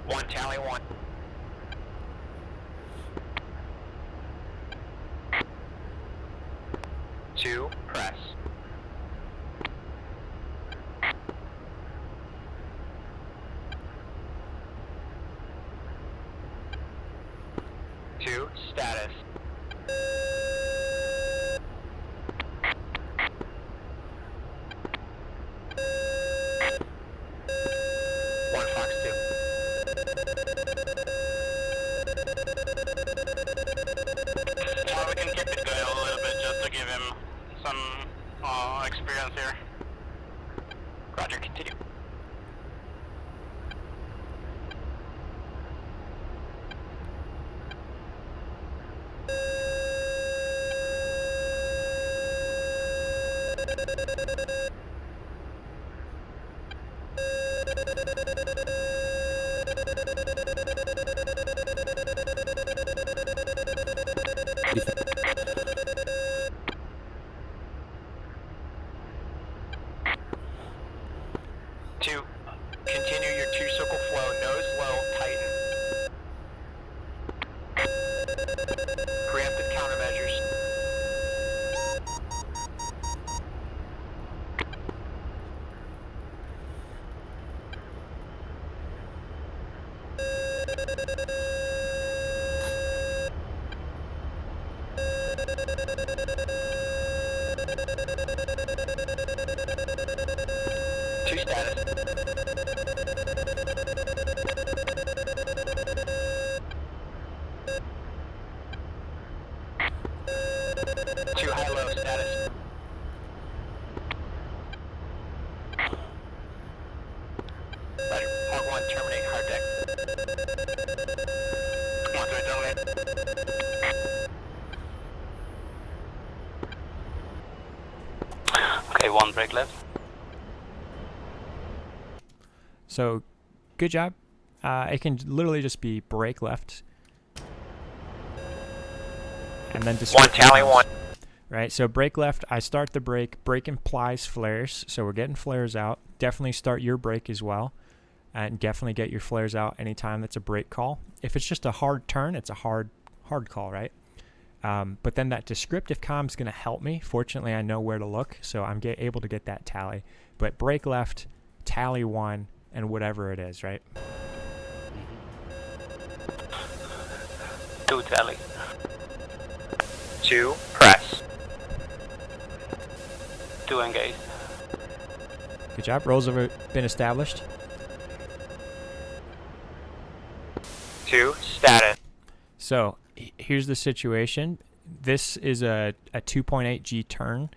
1 tally 1. 2 press. 2 status. 1 Fox 2. Well, we can keep it going a little bit just to give him some experience here. Roger, continue. Two, continue your 2-circle flow, nose low, tighten. Preemptive countermeasures. Two status. 2 high-low status. Roger. Hog 1, terminate hard deck. 1 3 terminate. Okay, 1 brake left. So, good job. It can literally just be brake left. And then just 1 tally 1. right? So brake left, I start the brake. Brake implies flares, so we're getting flares out. Definitely start your brake as well, and definitely get your flares out anytime that's a brake call. If it's just a hard turn, it's a hard call, right? But then that descriptive comm is going to help me. Fortunately, I know where to look, so I'm able to get that tally. But brake left, tally 1, and whatever it is, right? 2 tally. 2 press. 2 engage. Good job. Rolls have been established. 2 status. So here's the situation. This is a 2.8 G turn,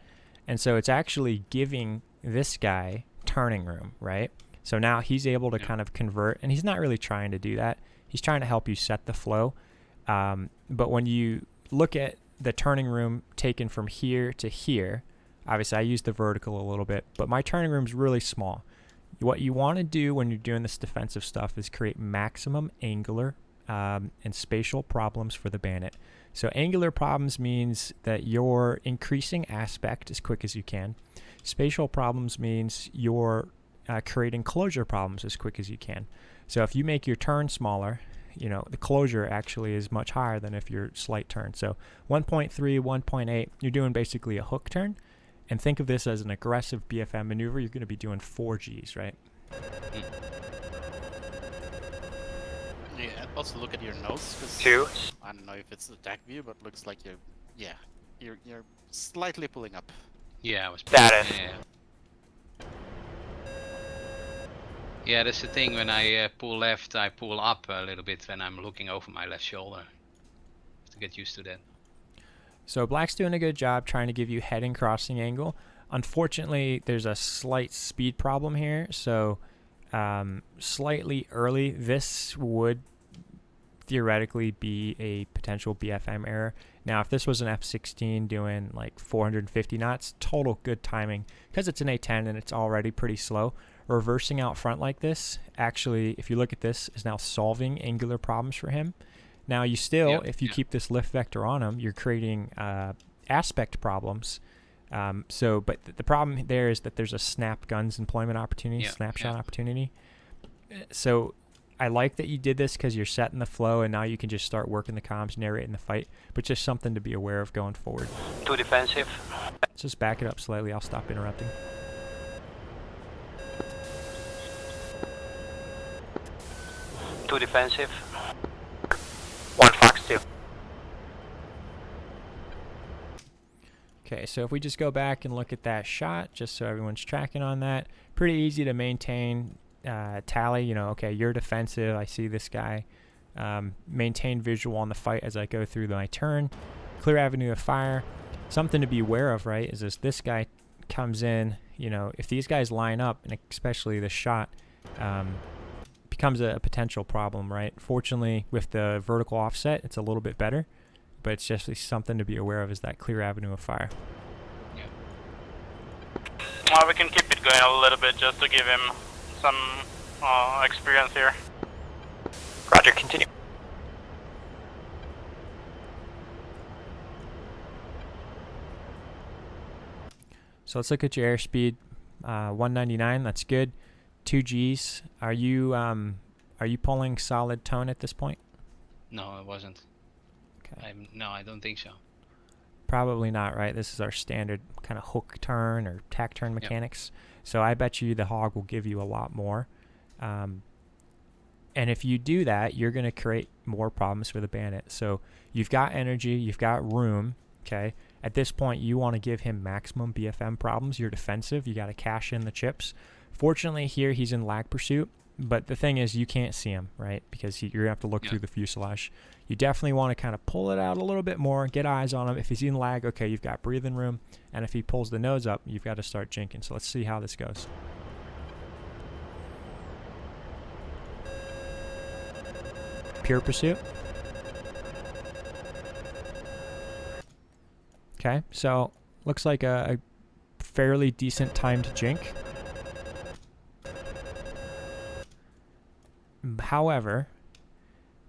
and so it's actually giving this guy turning room, right? So now he's able to kind of convert, and he's not really trying to do that. He's trying to help you set the flow. But when you look at the turning room taken from here to here, obviously I use the vertical a little bit, but my turning room is really small. What you want to do when you're doing this defensive stuff is create maximum angular and spatial problems for the bandit. So angular problems means that you're increasing aspect as quick as you can. Spatial problems means you're creating closure problems as quick as you can. So if you make your turn smaller, the closure actually is much higher than if you're slight turn. So 1.3, 1.8, you're doing basically a hook turn. And think of this as an aggressive BFM maneuver. You're going to be doing 4 Gs, right? Yeah, also look at your nose, 'cause 2. I don't know if it's the TACView, but looks like you're slightly pulling up. Yeah, I was. Status. Yeah, that's the thing. When I pull left, I pull up a little bit when I'm looking over my left shoulder. Have to get used to that. So Black's doing a good job trying to give you head and crossing angle. Unfortunately, there's a slight speed problem here. So slightly early, this would theoretically be a potential BFM error. Now, if this was an F-16 doing like 450 knots, total good timing. Because it's an A-10 and it's already pretty slow, reversing out front like this, actually, if you look at this, is now solving angular problems for him. Now, you still, if you keep this lift vector on him, you're creating aspect problems. But the problem there is that there's a snap guns employment opportunity, snapshot opportunity. So I like that you did this because you're setting the flow and now you can just start working the comms, narrating the fight, but just something to be aware of going forward. Too defensive. Let's just back it up slightly. I'll stop interrupting. Too defensive. 1 Fox 2. Okay, so if we just go back and look at that shot, just so everyone's tracking on that, pretty easy to maintain tally. You know, okay, you're defensive. I see this guy. Maintain visual on the fight as I go through my turn. Clear avenue of fire. Something to be aware of, right, is this guy comes in, you know, if these guys line up, and especially the shot, becomes a potential problem, right? Fortunately, with the vertical offset, it's a little bit better, but it's just something to be aware of is that clear avenue of fire. Well, we can keep it going a little bit just to give him some experience here. Roger, continue. So let's look at your airspeed. 199, that's good. 2 Gs. Are you pulling solid tone at this point? No, I wasn't. Okay. No, I don't think so. Probably not, right? This is our standard kind of hook turn or tack turn mechanics. So I bet you the hog will give you a lot more. And if you do that, you're going to create more problems for the bandit. So you've got energy, you've got room, okay? At this point, you want to give him maximum BFM problems. You're defensive. You got to cash in the chips. Fortunately, here he's in lag pursuit. But the thing is, you can't see him, right? Because you're going to have to look through the fuselage. You definitely want to kind of pull it out a little bit more, get eyes on him. If he's in lag, okay, you've got breathing room. And if he pulls the nose up, you've got to start jinking. So let's see how this goes. Pure pursuit. Okay, so looks like a fairly decent timed jink. However,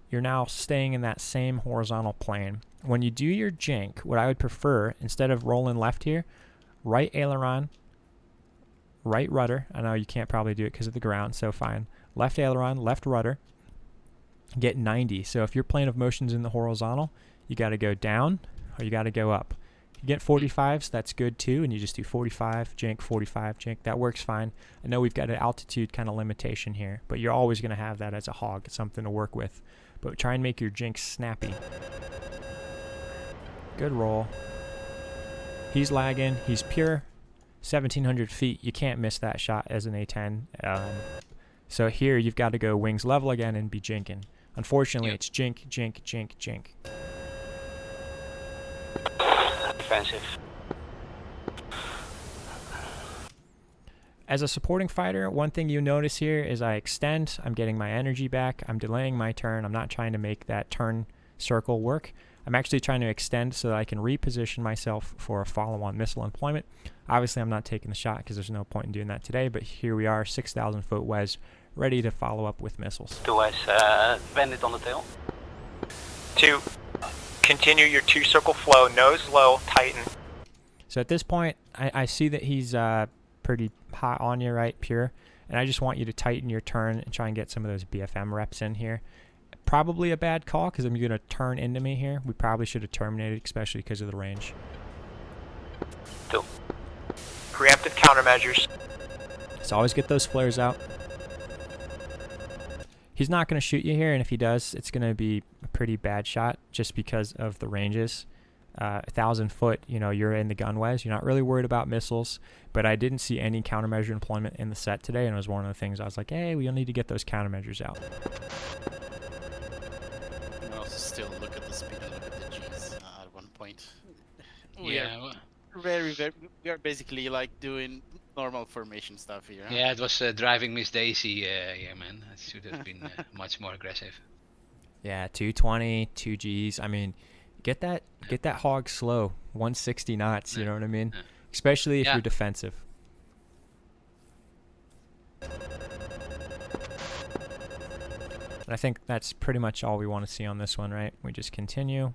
you're now staying in that same horizontal plane. When you do your jink, what I would prefer, instead of rolling left here, right aileron, right rudder. I know you can't probably do it because of the ground, so fine. Left aileron, left rudder, get 90. So if your plane of motion's in the horizontal, you got to go down or you got to go up. You get 45s, that's good too, and you just do 45, jink, 45, jink. That works fine. I know we've got an altitude kind of limitation here, but you're always going to have that as a hog. It's something to work with. But try and make your jink snappy. Good roll. He's lagging. He's pure. 1,700 feet. You can't miss that shot as an A-10. So here you've got to go wings level again and be jinking. Unfortunately, it's jink, jink, jink, jink. Defensive. As a supporting fighter, one thing you notice here is I extend, I'm getting my energy back, I'm delaying my turn, I'm not trying to make that turn circle work. I'm actually trying to extend so that I can reposition myself for a follow-on missile employment. Obviously, I'm not taking the shot because there's no point in doing that today, but here we are, 6,000 foot wes, ready to follow up with missiles. 2S, bandit on the tail. 2, continue your 2 circle flow, nose low, tighten. So at this point, I see that he's pretty hot on you, right, pure, and I just want you to tighten your turn and try and get some of those BFM reps in here. Probably a bad call because I'm going to turn into me here. We probably should have terminated, especially because of the range. 2. Preemptive countermeasures. So always get those flares out. He's not going to shoot you here, and if he does, it's going to be a pretty bad shot just because of the ranges. 1,000 foot, you know, you're in the gun wes. You're not really worried about missiles, but I didn't see any countermeasure employment in the set today, and it was one of the things I was like, hey, we'll need to get those countermeasures out. You can also still look at the speed and look at the Gs at one point. We are we are basically like doing normal formation stuff here. Huh? Yeah, it was driving Miss Daisy. Yeah, man, it should have been much more aggressive. Yeah, 220, 2 Gs. I mean, get that hog slow, 160 knots. You know what I mean? Especially if you're defensive. And I think that's pretty much all we want to see on this one, right? We just continue,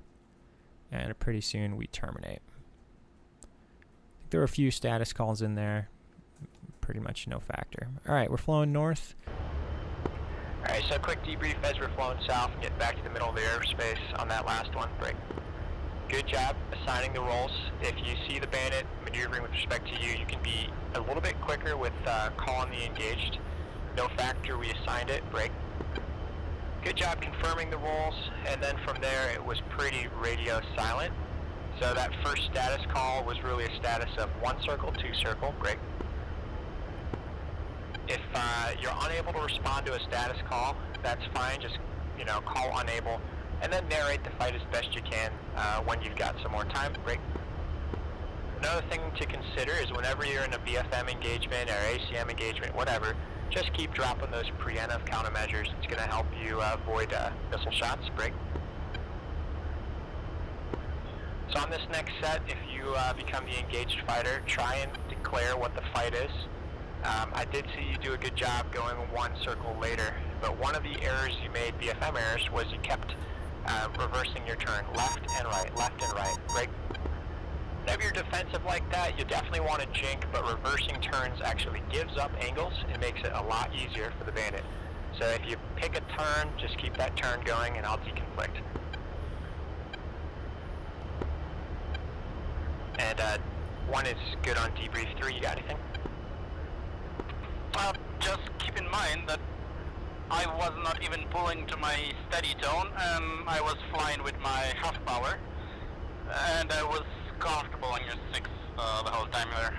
and pretty soon we terminate. I think there were a few status calls in there. Pretty much no factor. All right, we're flowing north. Alright, so quick debrief as we're flowing south and get back to the middle of the airspace on that last one. Break. Good job assigning the roles. If you see the bandit maneuvering with respect to you, you can be a little bit quicker with calling the engaged. No factor, we assigned it. Break. Good job confirming the roles, and then from there it was pretty radio silent. So that first status call was really a status of 1 circle, 2 circle. Break. If you're unable to respond to a status call, that's fine. Just, call unable, and then narrate the fight as best you can when you've got some more time. Break. Another thing to consider is whenever you're in a BFM engagement or ACM engagement, whatever, just keep dropping those preemptive countermeasures. It's going to help you avoid missile shots. Break. So on this next set, if you become the engaged fighter, try and declare what the fight is. I did see you do a good job going 1 circle later, but one of the errors you made, BFM errors, was you kept reversing your turn, left and right, break. Whenever you're defensive like that, you definitely want to jink, but reversing turns actually gives up angles and makes it a lot easier for the bandit. So if you pick a turn, just keep that turn going and I'll deconflict. And 1 is good on debrief. 3, you got anything? Just keep in mind that I was not even pulling to my steady tone, and I was flying with my half power, and I was comfortable on your 6 the whole time there.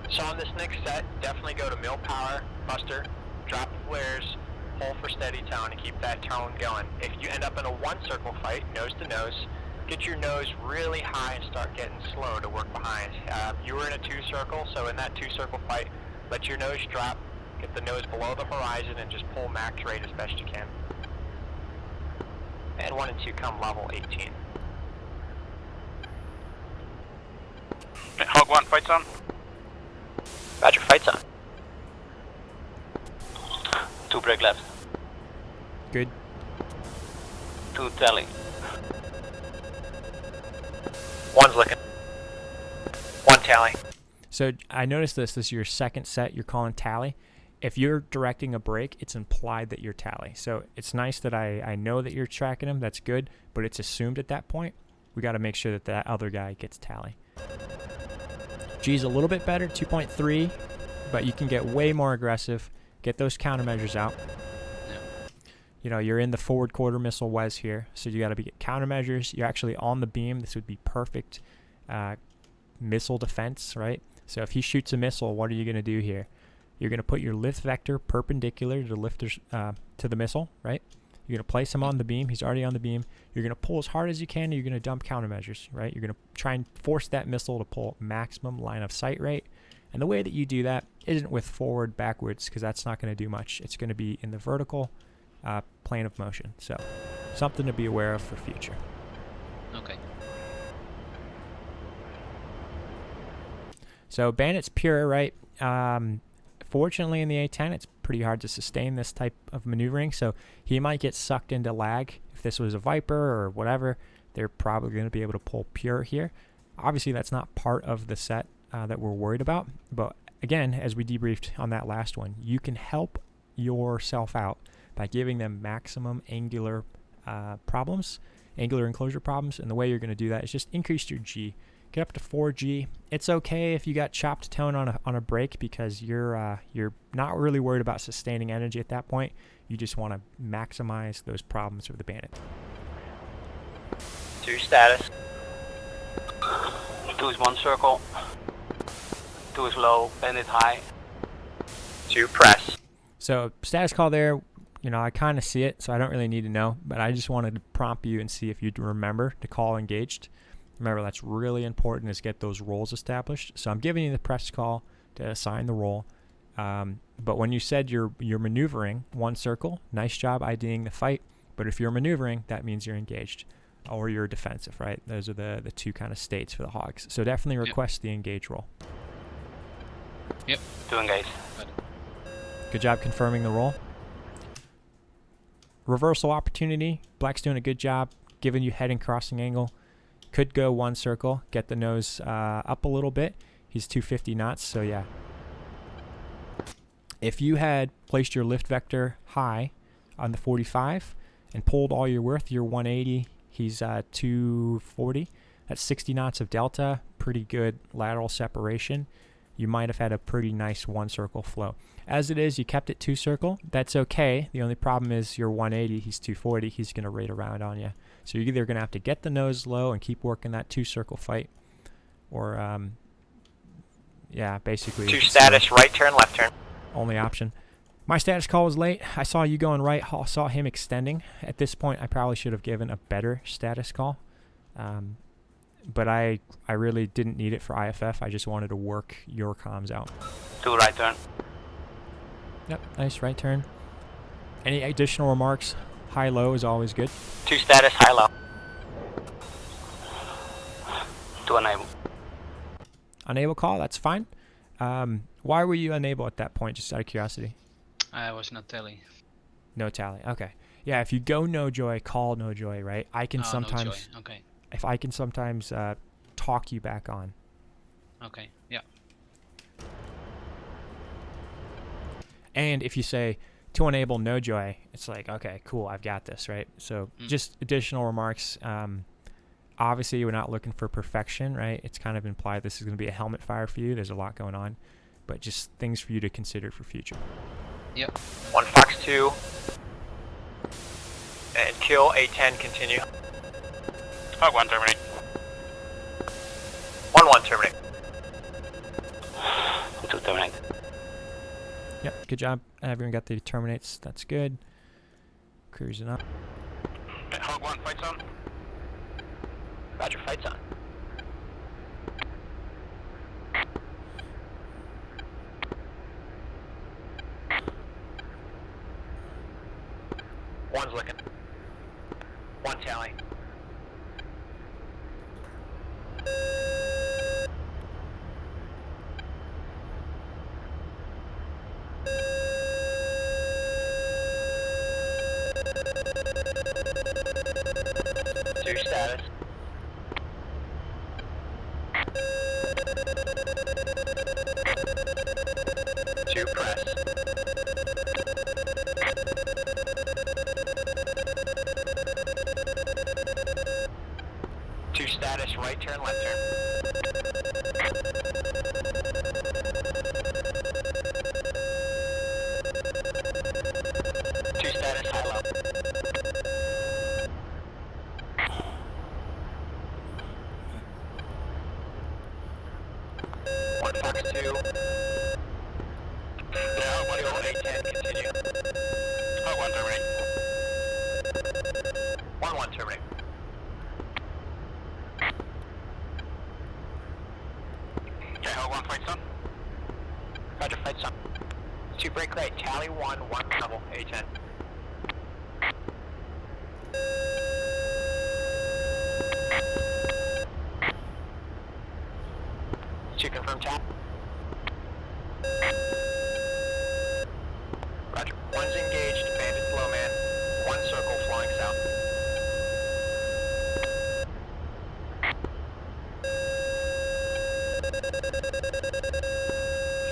So on this next set, definitely go to mill power, muster, drop the flares, pull for steady tone, and keep that tone going. If you end up in a 1 circle fight, nose to nose, get your nose really high and start getting slow to work behind. You were in a 2 circle, so in that 2 circle fight, let your nose drop, get the nose below the horizon, and just pull max rate as best you can. And 1 and 2 come level 18. Hog 1, fights on. Roger, fight's on. 2 break left. Good. 2 tally. 1's looking. 1 tally. So I noticed this is your second set you're calling tally. If you're directing a break, it's implied that you're tally. So it's nice that I know that you're tracking him. That's good, but it's assumed at that point. We got to make sure that that other guy gets tally. G's a little bit better, 2.3, but you can get way more aggressive. Get those countermeasures out. You're in the forward quarter missile WES here, so you got to get countermeasures. You're actually on the beam. This would be perfect missile defense, right? So if he shoots a missile, what are you going to do here? You're going to put your lift vector perpendicular to the missile, right? You're going to place him on the beam. He's already on the beam. You're going to pull as hard as you can, and you're going to dump countermeasures, right? You're going to try and force that missile to pull maximum line of sight rate. And the way that you do that isn't with forward, backwards, because that's not going to do much. It's going to be in the vertical plane of motion. So something to be aware of for future. Okay. So Bandit's pure, right? Fortunately, in the A-10, it's pretty hard to sustain this type of maneuvering, so he might get sucked into lag. If this was a Viper or whatever, they're probably going to be able to pull pure here. Obviously, that's not part of the set that we're worried about, but again, as we debriefed on that last one, you can help yourself out by giving them maximum angular problems, angular enclosure problems, and the way you're going to do that is just increase your G. Get up to 4G. It's okay if you got chopped tone on a break because you're not really worried about sustaining energy at that point. You just want to maximize those problems for the Bandit. 2 status. 2 is 1 circle. 2 is low, Bandit high. 2 press. So status call there, I kind of see it, so I don't really need to know, but I just wanted to prompt you and see if you'd remember to call engaged. Remember, that's really important, is get those roles established. So I'm giving you the press call to assign the role. But when you said you're maneuvering 1 circle, nice job IDing the fight. But if you're maneuvering, that means you're engaged or you're defensive, right? Those are the 2 kind of states for the Hogs. So definitely request the engage role. Yep. Doing guys. Good job confirming the roll. Reversal opportunity. Black's doing a good job giving you head and crossing angle. Could go one circle, get the nose up a little bit. He's 250 knots, so yeah. If you had placed your lift vector high on the 45 and pulled all your width, you're 180. He's 240. That's 60 knots of delta. Pretty good lateral separation. You might have had a pretty nice one circle flow. As it is, you kept it two circle. That's okay. The only problem is you're 180. He's 240. He's going to rate around on you. So you're either going to have to get the nose low and keep working that two circle fight, or yeah, basically. Two status, right turn, left turn. Only option. My status call was late. I saw you going right. I saw him extending. At this point, I probably should have given a better status call. But I really didn't need it for IFF. I just wanted to work your comms out. Two right turn. Yep, nice right turn. Any additional remarks? High-low is always good. Two status, high low. Two enable. Unable call, that's fine. Why were you unable at that point, just out of curiosity? I was not telling. No tally, okay. Yeah, if you go no joy, call no joy, right? I can sometimes... No joy. Okay. If I can sometimes talk you back on. Okay, yeah. And if you say to enable no joy, it's like, okay, cool, I've got this, right? So just additional remarks. Obviously, we're not looking for perfection, right? It's kind of implied this is going to be a helmet fire for you. There's a lot going on, but just things for you to consider for future. Yep. 1 Fox 2. And kill A-10, continue. Hog 1 terminate. 1-1 terminate. 2 terminate. Yep, good job. Everyone got the terminates. That's good. Cruising up. Hog 1, fights on. Roger, fights on. One's looking. One tally. Two status. Two press. Two status, right turn, left turn. Two status, high low. One Fox 2. Now, one A-10, continue. Hog 1 terminate. 1-1 terminate. Okay, Hog 1 fights on. Roger, fights on. Two break right, tally 1, 1 level, A-10. Two confirm tap. Roger, one's engaged, bandit flow man. One circle flying south.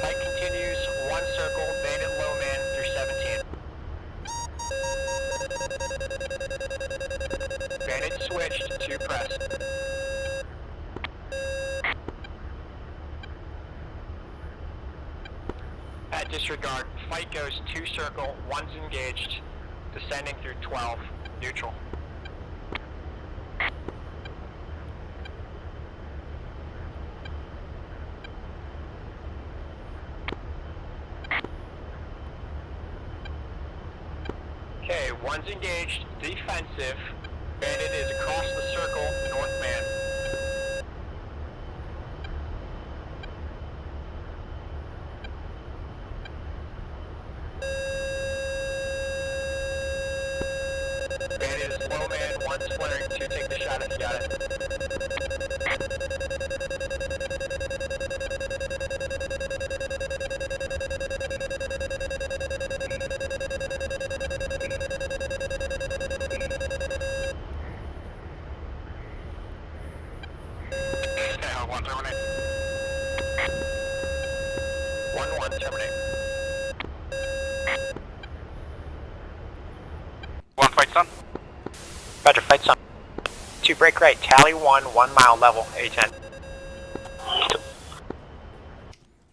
Fight continues, one circle, bandit low man through 17. Bandit switched, two press. At disregard, fight goes two circle, one's engaged, descending through 12, neutral. Okay, one's engaged, defensive. Bandit is across the circle, north man. Bandit is low man, one's flaring, two take the shot if you got it. terminate. 1-1, terminate. 1 fight's on. Roger, fight's on. 2 break right, tally 1 mile level, A-10.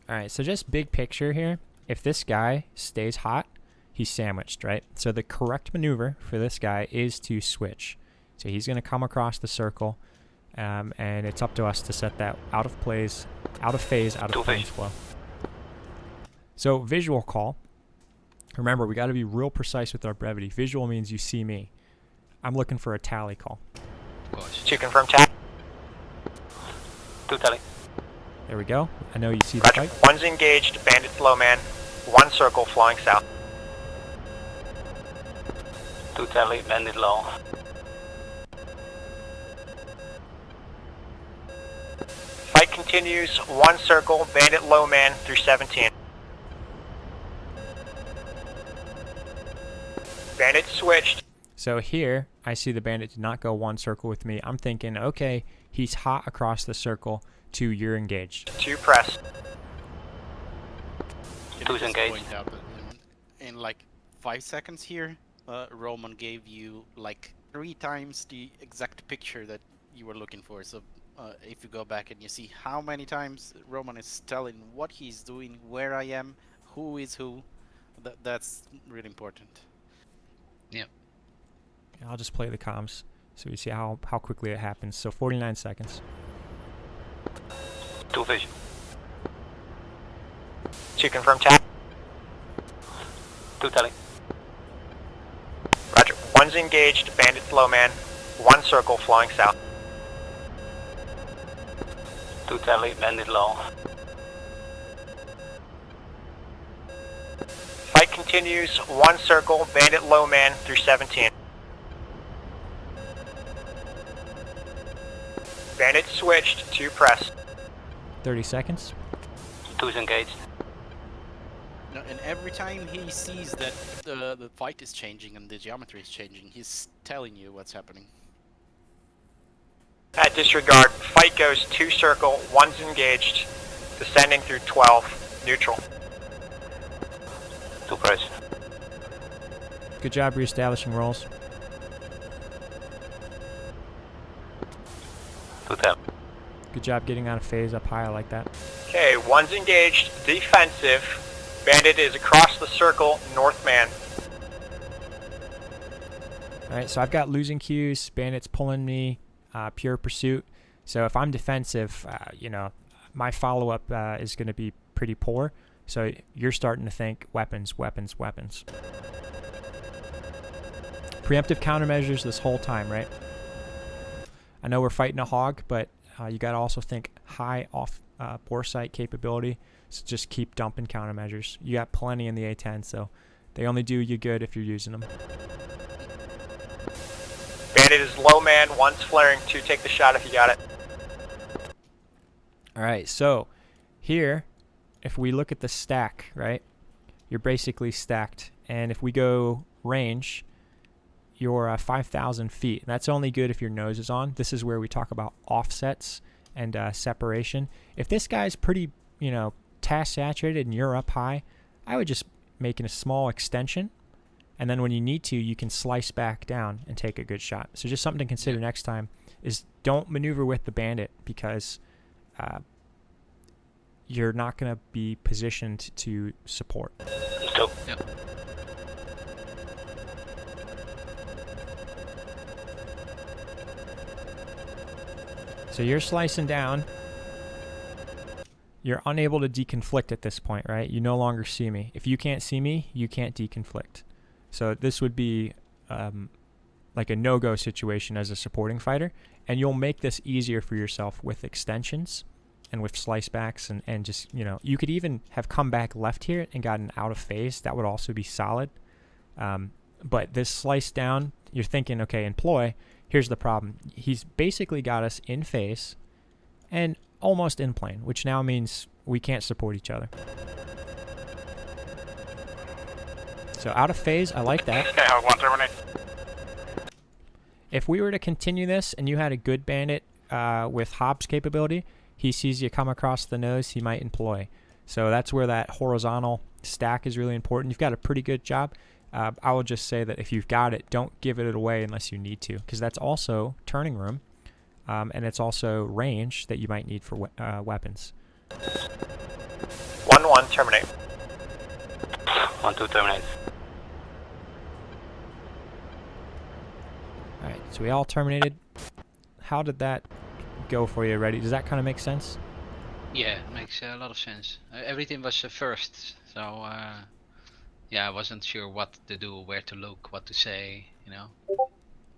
Alright, so just big picture here. If this guy stays hot, he's sandwiched, right? So the correct maneuver for this guy is to switch. So he's going to come across the circle, and it's up to us to set that out of phase, out of planes flow. So visual call. Remember, we got to be real precise with our brevity. Visual means you see me. I'm looking for a tally call. Of course. 2 confirm tap. 2 tally. There we go. I know you see the Roger, fight. 1's engaged, bandit low man. 1 circle, flying south. 2 tally, bandit low. Fight continues, 1 circle, bandit low man through 17. Bandit switched. So here, I see the bandit did not go 1 circle with me. I'm thinking, okay, he's hot across the circle to you're engaged. 2 press. Can I just engaged. point out that in like 5 seconds here, Roman gave you like 3 times the exact picture that you were looking for. So if you go back and you see how many times Roman is telling what he's doing, where I am, who is who, that's really important. I'll just play the comms so we see how quickly it happens. So 49 seconds. 2 vision. 2 confirm tap. 2 tally. Roger, 1's engaged, bandit low man. 1 circle, flying south. 2 tally, bandit low. Fight continues, 1 circle, bandit low man through 17. Bandit switched, 2 press. 30 seconds. 2's engaged. No, and every time he sees that the fight is changing and the geometry is changing, he's telling you what's happening. At disregard, fight goes 2 circle, 1's engaged, descending through 12, neutral. 2 press. Good job reestablishing roles. 2 tap. Good job getting out of phase up high. I like that. Okay, 1's engaged, defensive. Bandit is across the circle, north man. Alright, so I've got losing cues. Bandit's pulling me. Pure pursuit. So if I'm defensive, you know, my follow-up is going to be pretty poor. So you're starting to think weapons, weapons, weapons. Preemptive countermeasures this whole time, right? I know we're fighting a hog, but you got to also think high off bore sight capability. So just keep dumping countermeasures. You got plenty in the A-10, so they only do you good if you're using them. Bandit is low man, 1's flaring, 2 take the shot if you got it. Alright, so here, if we look at the stack, right, you're basically stacked. And if we go range, you're 5,000 feet. That's only good if your nose is on. This is where we talk about offsets and separation. If this guy's pretty, you know, task saturated and you're up high, I would just make a small extension. And then when you need to, you can slice back down and take a good shot. So just something to consider next time is don't maneuver with the bandit because you're not going to be positioned to support. Yep. So you're slicing down. You're unable to deconflict at this point, right? You no longer see me. If you can't see me, you can't deconflict. So this would be like a no-go situation as a supporting fighter. And you'll make this easier for yourself with extensions and with slice backs and just, you know, you could even have come back left here and gotten out of phase. That would also be solid. But this slice down, you're thinking, okay, employ. Here's the problem. He's basically got us in phase and almost in plane, which now means we can't support each other. So out of phase, I like that. Yeah, 1 terminate. If we were to continue this and you had a good bandit with Hobbs capability, he sees you come across the nose, he might employ. So that's where that horizontal stack is really important. You've got a pretty good job. I will just say that if you've got it, don't give it away unless you need to, because that's also turning room, and it's also range that you might need for weapons. 1-1, terminate. 1-2, terminate. All right, so we all terminated. How did that go for you? Ready? Does that kind of make sense? Yeah, makes a lot of sense. Everything was first, so yeah, I wasn't sure what to do, where to look, what to say, you know.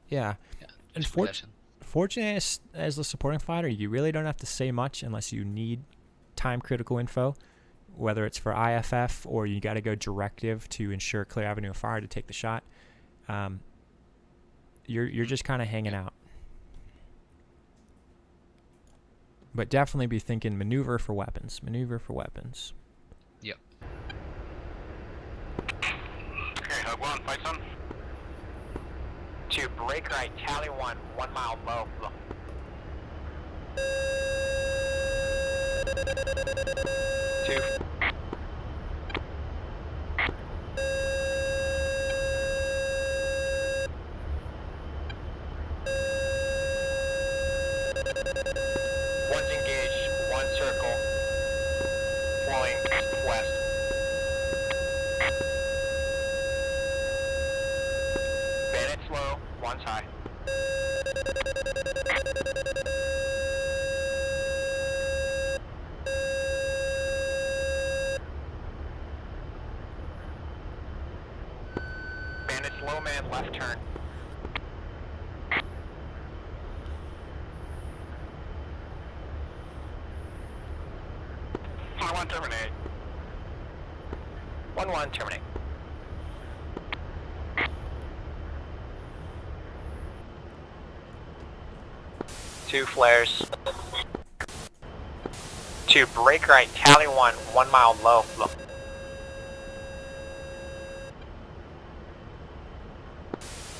Yeah. Yeah, And just lesson. fortunately, as the supporting fighter, you really don't have to say much unless you need time-critical info, whether it's for IFF or you got to go directive to ensure clear avenue of fire to take the shot. You're just kind of hanging out. But definitely be thinking maneuver for weapons. Maneuver for weapons. Yep. Okay, hug 1, fight son. 2, break right, tally 1, 1 mile low. 2. One's engaged, 1 circle, flowing west. Bandit's low, 1's high. Bandit's low man, left turn. One terminate. 1-1, terminate. Two flares. 2, break right, tally 1, 1 mile low.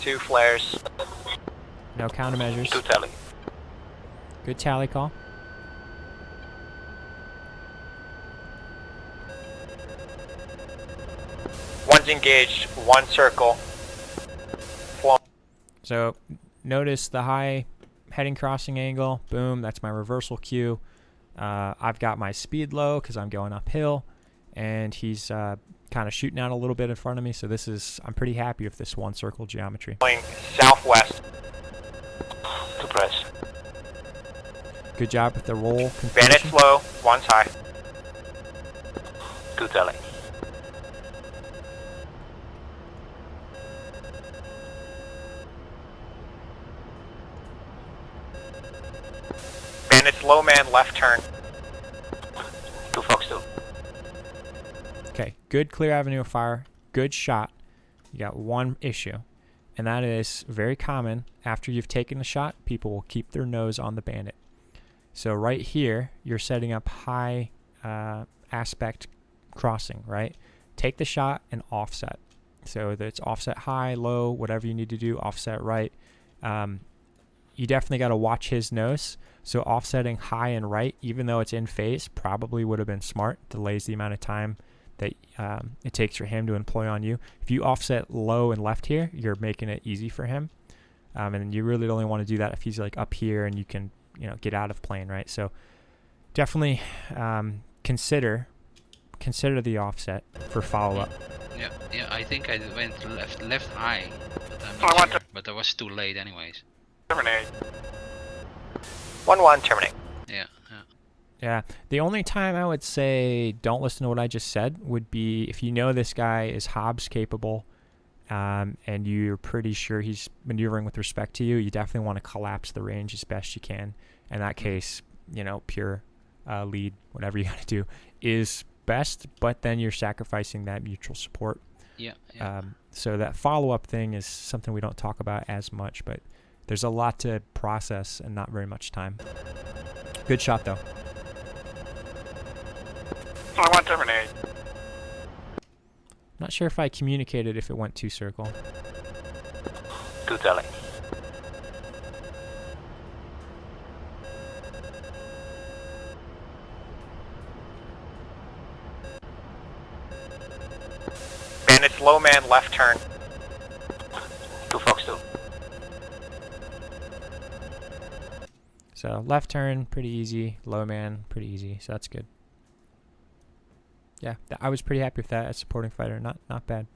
2 flares. No countermeasures. 2 tally. Good tally call. One's engaged, 1 circle. Flow. So notice the high heading crossing angle. Boom, that's my reversal cue. I've got my speed low because I'm going uphill, and he's kind of shooting out a little bit in front of me. So this is, I'm pretty happy with this 1 circle geometry. Going southwest. 2 press. Good job with the roll completion. Bandit's low, 1's high. 2 tally. Bandit's low man, left turn. 2 Fox 2. Okay, good clear avenue of fire, good shot. You got one issue, and that is very common. After you've taken the shot, people will keep their nose on the bandit. So right here, you're setting up high aspect crossing, right? Take the shot and offset. So that's offset high, low, whatever you need to do, offset right. You definitely got to watch his nose. So offsetting high and right, even though it's in phase, probably would have been smart. Delays the amount of time that it takes for him to employ on you. If you offset low and left here, you're making it easy for him. And you really only want to do that if he's like up here and you can, you know, get out of plane, right? So definitely consider the offset for follow-up. Yeah, I think I went left high, but I'm not sure. But I was too late anyways. Terminate. 1-1, terminate. Yeah, the only time I would say don't listen to what I just said would be if you know this guy is Hobbs capable, and you're pretty sure he's maneuvering with respect to you. You definitely want to collapse the range as best you can. In that case, you know, pure lead, whatever you got to do, is best. But then you're sacrificing that mutual support. Yeah. So that follow-up thing is something we don't talk about as much, but there's a lot to process and not very much time. Good shot though. I want terminate. Not sure if I communicated if it went 2 circle. 2 tally. Bandits low man left turn. 2 Fox 2. So left turn, pretty easy. Low man, pretty easy. So that's good. Yeah, I was pretty happy with that as supporting fighter. Not bad.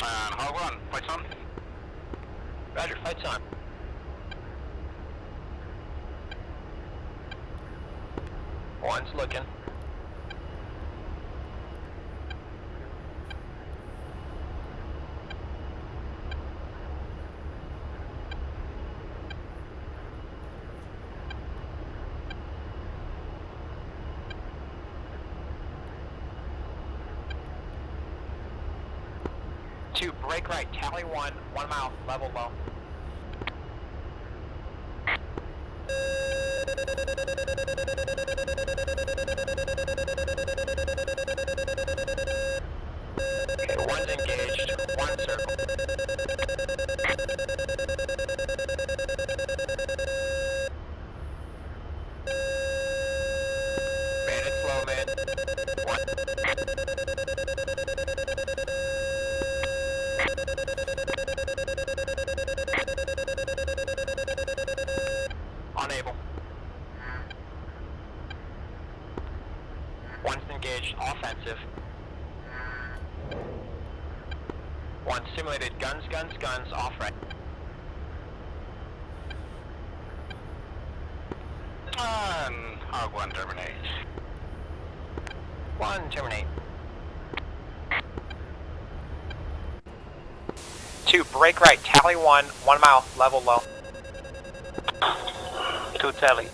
Hog 1, fights on. Roger, fights on. One's looking. Two, break right, tally 1 mile, level low. Okay, 1's engaged, 1 circle. Bandits low man, 1. Unable. 1's engaged, offensive. 1 simulated, guns, off right. Hog 1, terminate. 1, terminate. 2, break right, tally 1 mile, level low. 2 tally.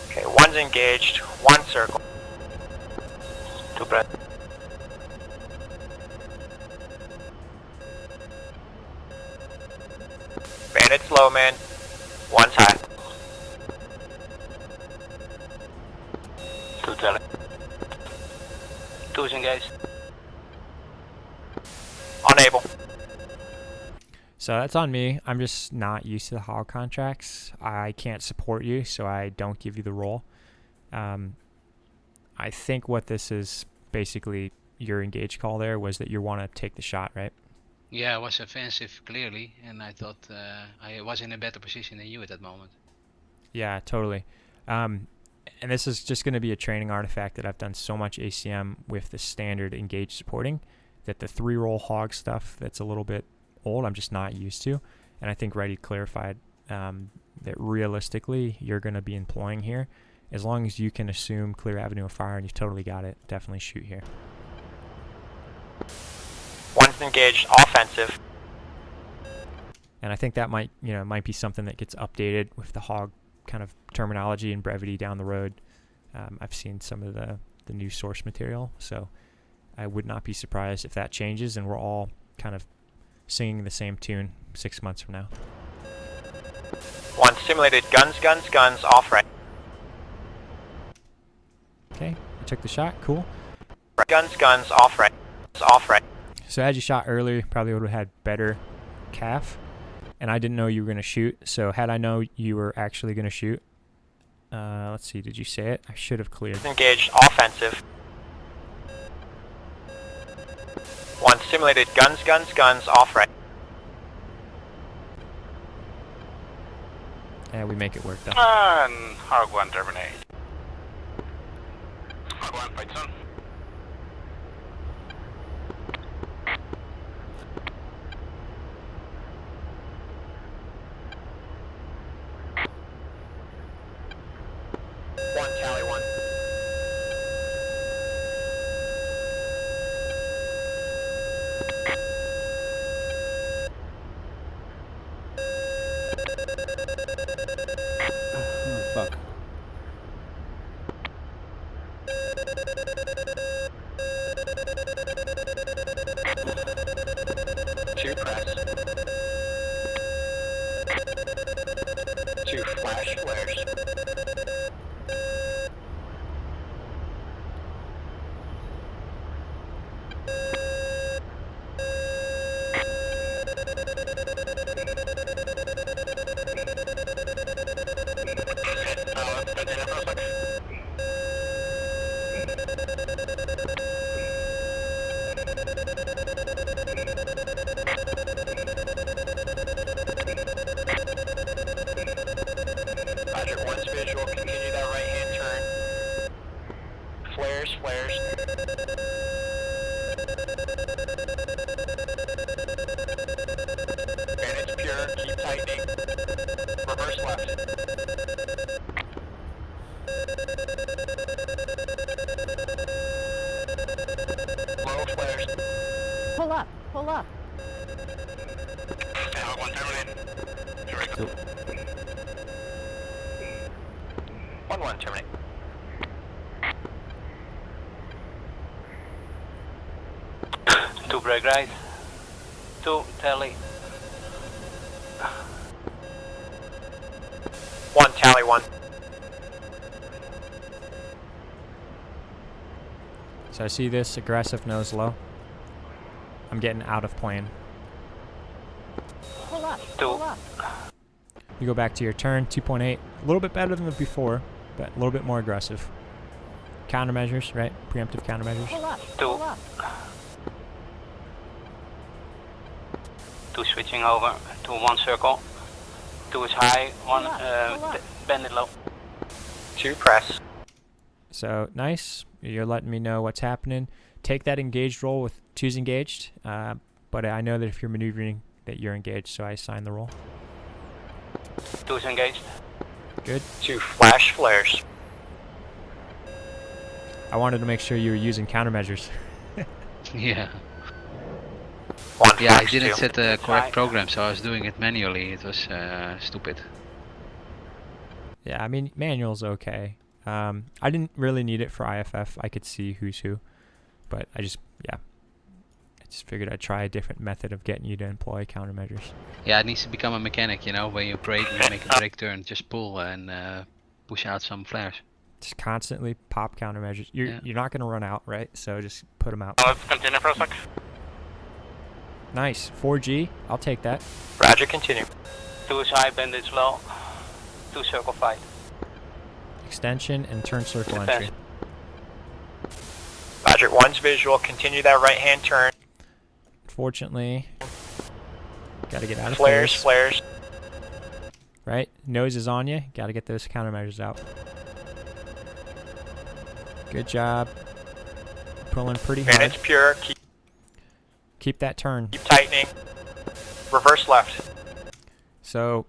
Okay, 1's engaged, 1 circle. 2 press. Bandits low man, 1's high. 2 tally. 2's engaged. Unable. So that's on me. I'm just not used to the hog contracts. I can't support you, so I don't give you the role. I think what this is basically, your engage call there was that you want to take the shot, right? Yeah, I was offensive clearly, and I thought I was in a better position than you at that moment. Yeah, totally. And this is just going to be a training artifact that I've done so much ACM with the standard engage supporting that the 3-roll hog stuff that's a little bit old, I'm just not used to. And I think Reddy clarified that realistically you're going to be employing here. As long as you can assume clear avenue of fire and you've totally got it, definitely shoot here. 1's engaged, offensive. And I think that might be something that gets updated with the hog kind of terminology and brevity down the road. I've seen some of the new source material, so I would not be surprised if that changes and we're all kind of singing the same tune 6 months from now. 1 simulated, guns, off right. Okay, I took the shot, cool. Guns, off right. Off right. So had you shot earlier, probably would have had better calf. And I didn't know you were going to shoot, so had I known you were actually going to shoot, let's see, did you say it? I should have cleared. Engaged, offensive. 1 simulated, guns, off right. Yeah, we make it work though. And Hog 1, terminate. Hog 1, fights on. One, tally 1. Oh, fuck. Two press. 2 flash flares. Let's continue for a sec. Roger, one's visual, continue that right-hand turn. Flares, flares. Bandit's pure, keep tightening. Reverse left. Low flares. Pull up, pull up. Hog 1 terminate. Here we go. 1-1, terminate. Two brake right. 2 tally. 1, tally 1. So I see this aggressive nose low. I'm getting out of plane. Pull up, 2. pull up. You go back to your turn, 2.8. A little bit better than before, but a little bit more aggressive. Countermeasures, right? Preemptive countermeasures. Pull up, 2. pull up. 2 switching over to 1 circle. 2 is high, 1 pull up. bandit low. 2, press. So nice. You're letting me know what's happening. Take that engaged roll with 2's engaged, but I know that if you're maneuvering that you're engaged, so I assign the roll. 2 is engaged. Good. 2, flash flares. I wanted to make sure you were using countermeasures. Yeah. 1, Yeah, I flash didn't 2. set the correct Right. program, so I was doing it manually. It was stupid. Yeah, I mean, manual's okay. I didn't really need it for IFF. I could see who's who, but I just figured I'd try a different method of getting you to employ countermeasures. Yeah, it needs to become a mechanic, you know, when you brake, you make a brake turn, just pull and push out some flares. Just constantly pop countermeasures. You're not going to run out, right? So just put them out. Let's continue for a sec. Nice. 4G. I'll take that. Roger, continue. 2 is high, bandits low. 2 circle fight. Extension and turn circle Defense. entry. Roger, 1's visual, continue that right-hand turn. Fortunately, got to get out of Flares, flares. flares. Right? Nose is on you. Got to get those countermeasures out. Good job. Pulling pretty hard. Bandit's pure, Keep that turn. keep tightening. Reverse left. So,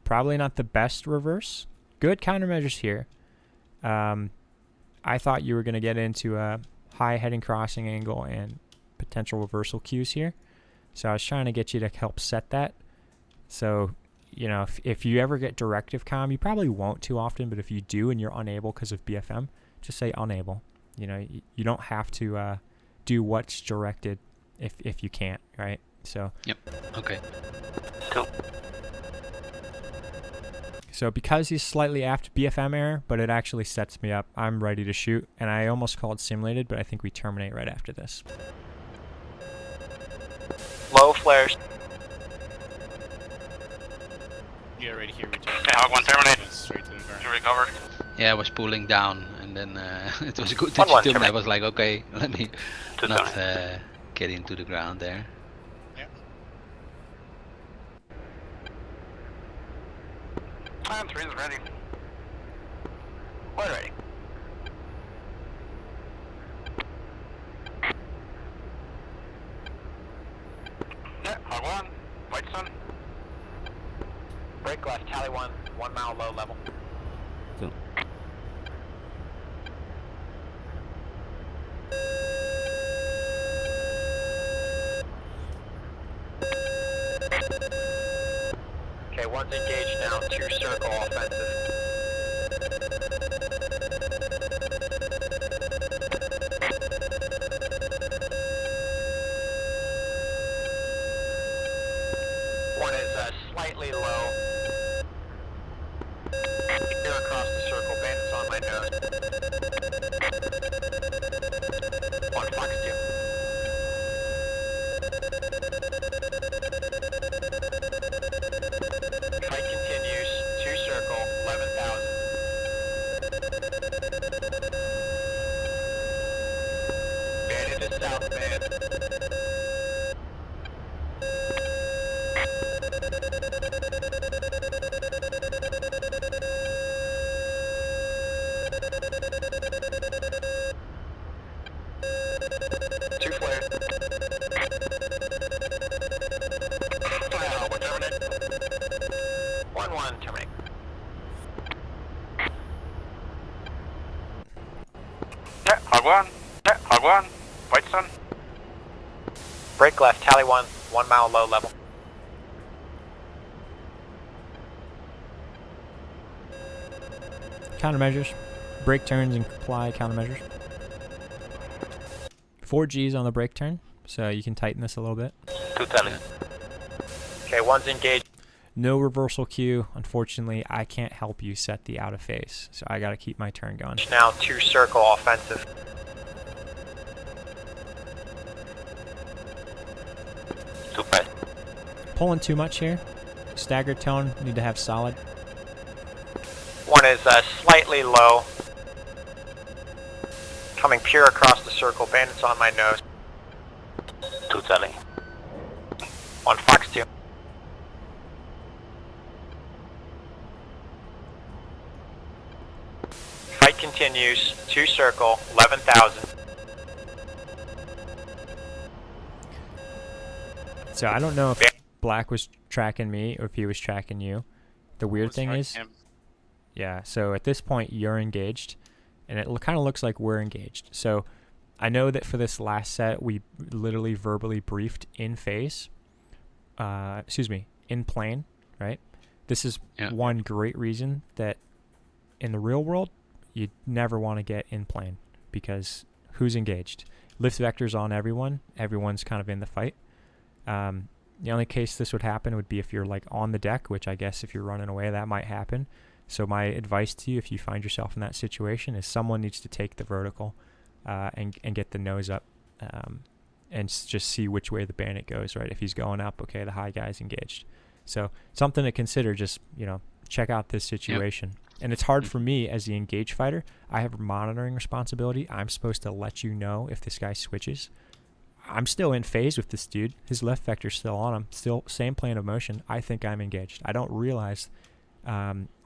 probably not the best reverse. Good countermeasures here. I thought you were going to get into a high heading crossing angle and potential reversal cues here. So I was trying to get you to help set that. So, you know, if you ever get directive comm, you probably won't too often, but if you do and you're unable because of BFM, just say unable. You know, you don't have to do what's directed if you can't, right? So. Yep. Okay. Cool. So because he's slightly aft, BFM error, but it actually sets me up. I'm ready to shoot, and I almost called simulated, but I think we terminate right after this. Low flares. Yeah, right here we Okay, Hog 1 terminate. straight to the ground. You recovered. Yeah, I was pulling down, and then it was good 1-1, that you told me. I terminate. was like, okay, let me To not terminate. get into the ground there. And 3 is ready. We're ready. Yeah, Hog 1. White sun. Brake left, tally 1, 1 mile low level. Okay, 1's engaged now, 2 circle offensive. One is slightly low. Here across the circle, bandits on my nose. 1 Fox 2. Bandit is south, man. Two flares. We're terminate. 1-1, terminate. Yeah, hog one. Yeah, hog one. Whitestone. Break left, tally 1 mile low level. Countermeasures. Brake turns and apply countermeasures. 4 Gs on the brake turn, so you can tighten this a little bit. 2 tally. Okay, 1's engaged. No reversal cue. Unfortunately, I can't help you set the out of phase, so I got to keep my turn going. Now 2 circle offensive. Two fast. Pulling too much here. Staggered tone, need to have solid. 1 is slightly low. Coming pure across the circle, bandits on my nose. 2 tally. 1 Fox 2. Fight continues, 2 circle, 11,000. So I don't know if Black was tracking me or if he was tracking you. The weird thing is, yeah, so at this point you're engaged, and it kind of looks like we're engaged. So I know that for this last set we literally verbally briefed in phase, in plane, right? This is one great reason that in the real world you never want to get in plane, because who's engaged? Lift vector's on everyone. Everyone's kind of in the fight. The only case this would happen would be if you're like on the deck, which I guess if you're running away that might happen. So my advice to you, if you find yourself in that situation, is someone needs to take the vertical and get the nose up and just see which way the bandit goes, right? If he's going up, okay, the high guy's engaged. So something to consider, just, check out this situation. Yep. And it's hard for me as the engaged fighter. I have a monitoring responsibility. I'm supposed to let you know if this guy switches. I'm still in phase with this dude. His left vector's still on him. Still same plane of motion. I think I'm engaged. I don't realize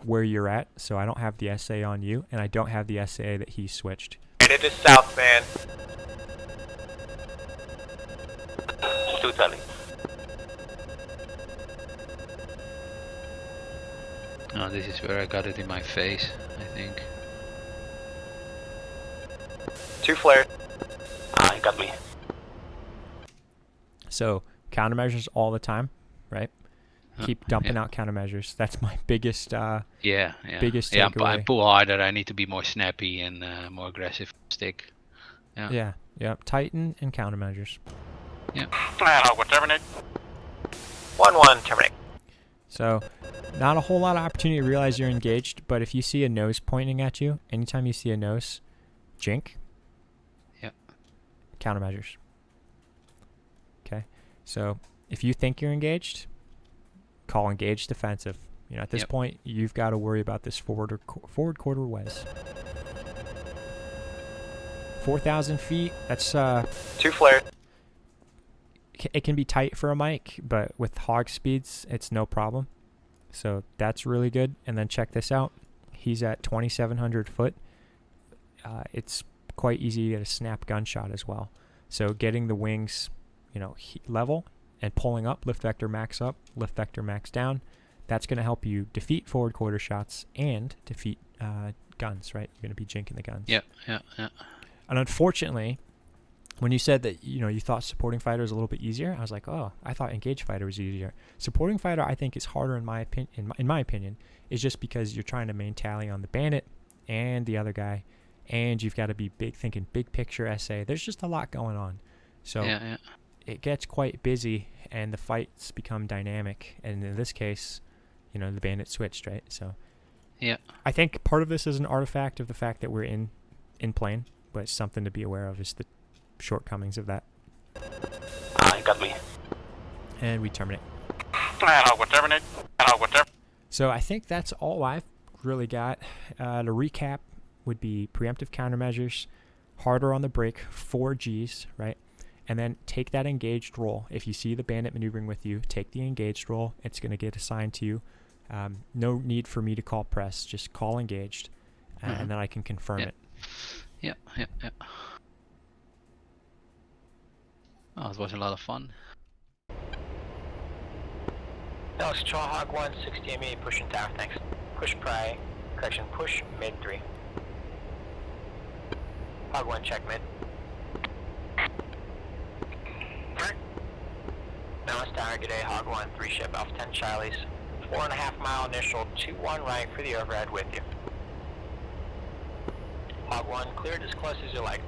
where you're at, so I don't have the SA on you, and I don't have the SA that he switched. And it is south, man. 2 tally. Oh, this is where I got it in my face, I think. 2 flares. He got me. So countermeasures all the time, right? Keep dumping out countermeasures. That's my biggest biggest takeaway. I pull harder. I need to be more snappy and more aggressive stick. Yeah. Tighten and countermeasures. Yeah. We're terminate. 1-1, terminate. So not a whole lot of opportunity to realize you're engaged, but if you see a nose pointing at you, anytime you see a nose, jink. Yeah. Countermeasures. Okay. So if you think you're engaged, call engaged defensive. At this point, you've got to worry about this forward quarter wes. 4,000 feet. That's 2 flares. It can be tight for a mic, but with hog speeds, it's no problem. So that's really good. And then check this out. He's at 2,700 foot. It's quite easy to get a snap gunshot as well. So getting the wings, level and pulling up, lift vector max up, lift vector max down, that's going to help you defeat forward quarter shots and defeat guns, right? You're going to be jinking the guns. Yeah. And unfortunately, when you said that, you thought supporting fighter is a little bit easier, I was like, oh, I thought engaged fighter was easier. Supporting fighter, I think, is harder in my opinion, is just because you're trying to main tally on the bandit and the other guy, and you've got to be thinking big picture SA. There's just a lot going on. So it gets quite busy, and the fights become dynamic. And in this case, the bandit switched, right? So I think part of this is an artifact of the fact that we're in plane, but something to be aware of is the shortcomings of that. He got me. And we terminate. We're terminate. So I think that's all I've really got. To recap would be preemptive countermeasures, harder on the brake, 4 Gs, right? And then take that engaged roll. If you see the bandit maneuvering with you, take the engaged roll. It's going to get assigned to you. No need for me to call press, just call engaged, and then I can confirm it. Yeah. Oh, it was a lot of fun. Alex Control, Hog 1, 60 ME, pushing tower, thanks. Push pry, correction, push mid 3. Hog 1, check mid. Dallas Tower, good day, Hog 1, 3 ship, Alpha 10 Charlie's. 4.5 mile initial, 2-1 right for the overhead with you. Hog 1, cleared as close as you like.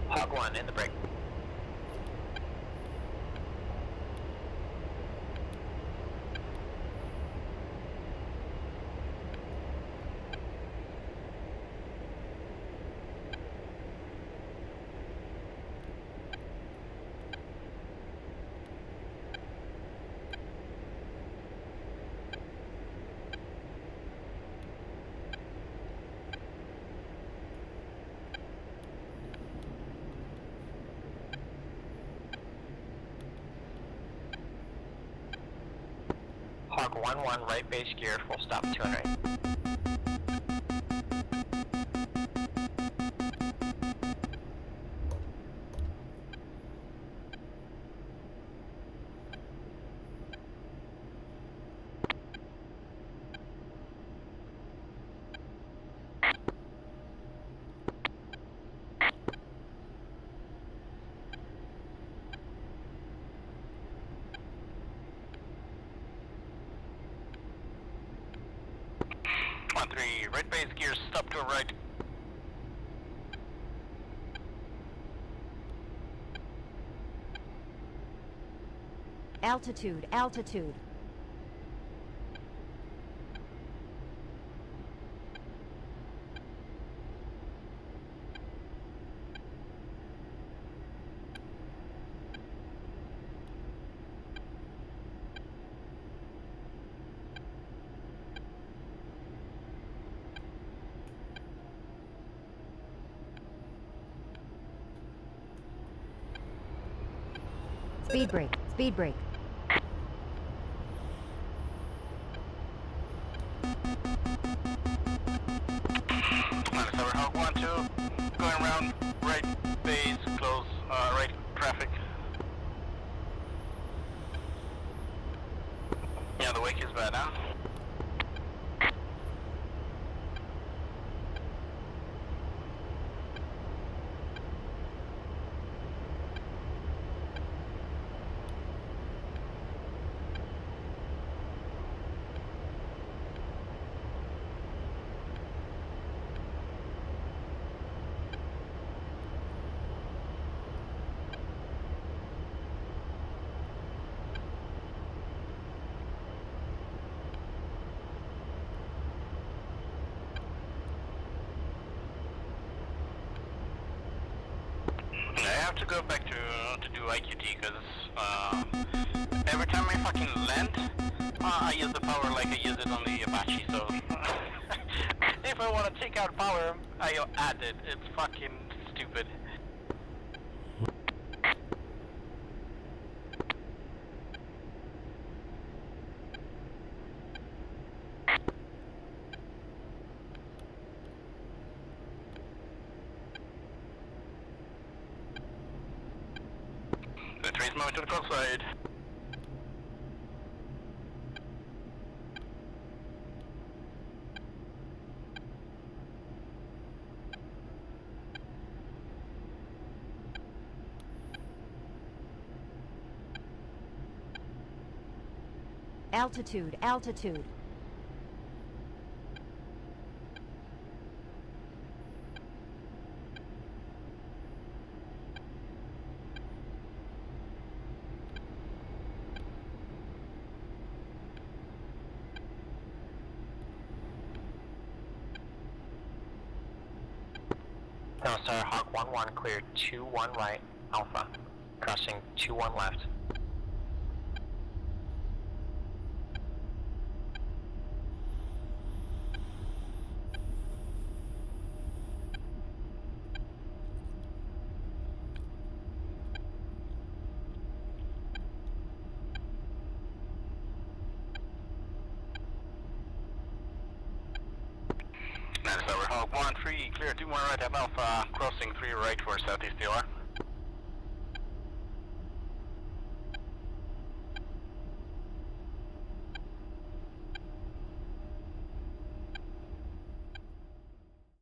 Hog 1, in the break. Hog 1-1, right base gear, full stop, 200. Right base gear, stop to right. Altitude, altitude. Speed brake, speed brake. Minus over Hog 1, 2, going around right base, close, right traffic. Yeah, the wake is bad now. I have to go back to do IQT because every time I fucking land, I use the power like I use it on the Apache. So if I want to take out power, I add it. It's fucking stupid. The trees moving to the close side. Altitude, altitude. No, sir, Hawk 1-1, clear 2-1 right, Alpha. Crossing 2-1 left. That's over Hawk 1-3, clear 2-1 right, have Alpha, crossing 3 right for southeast DR.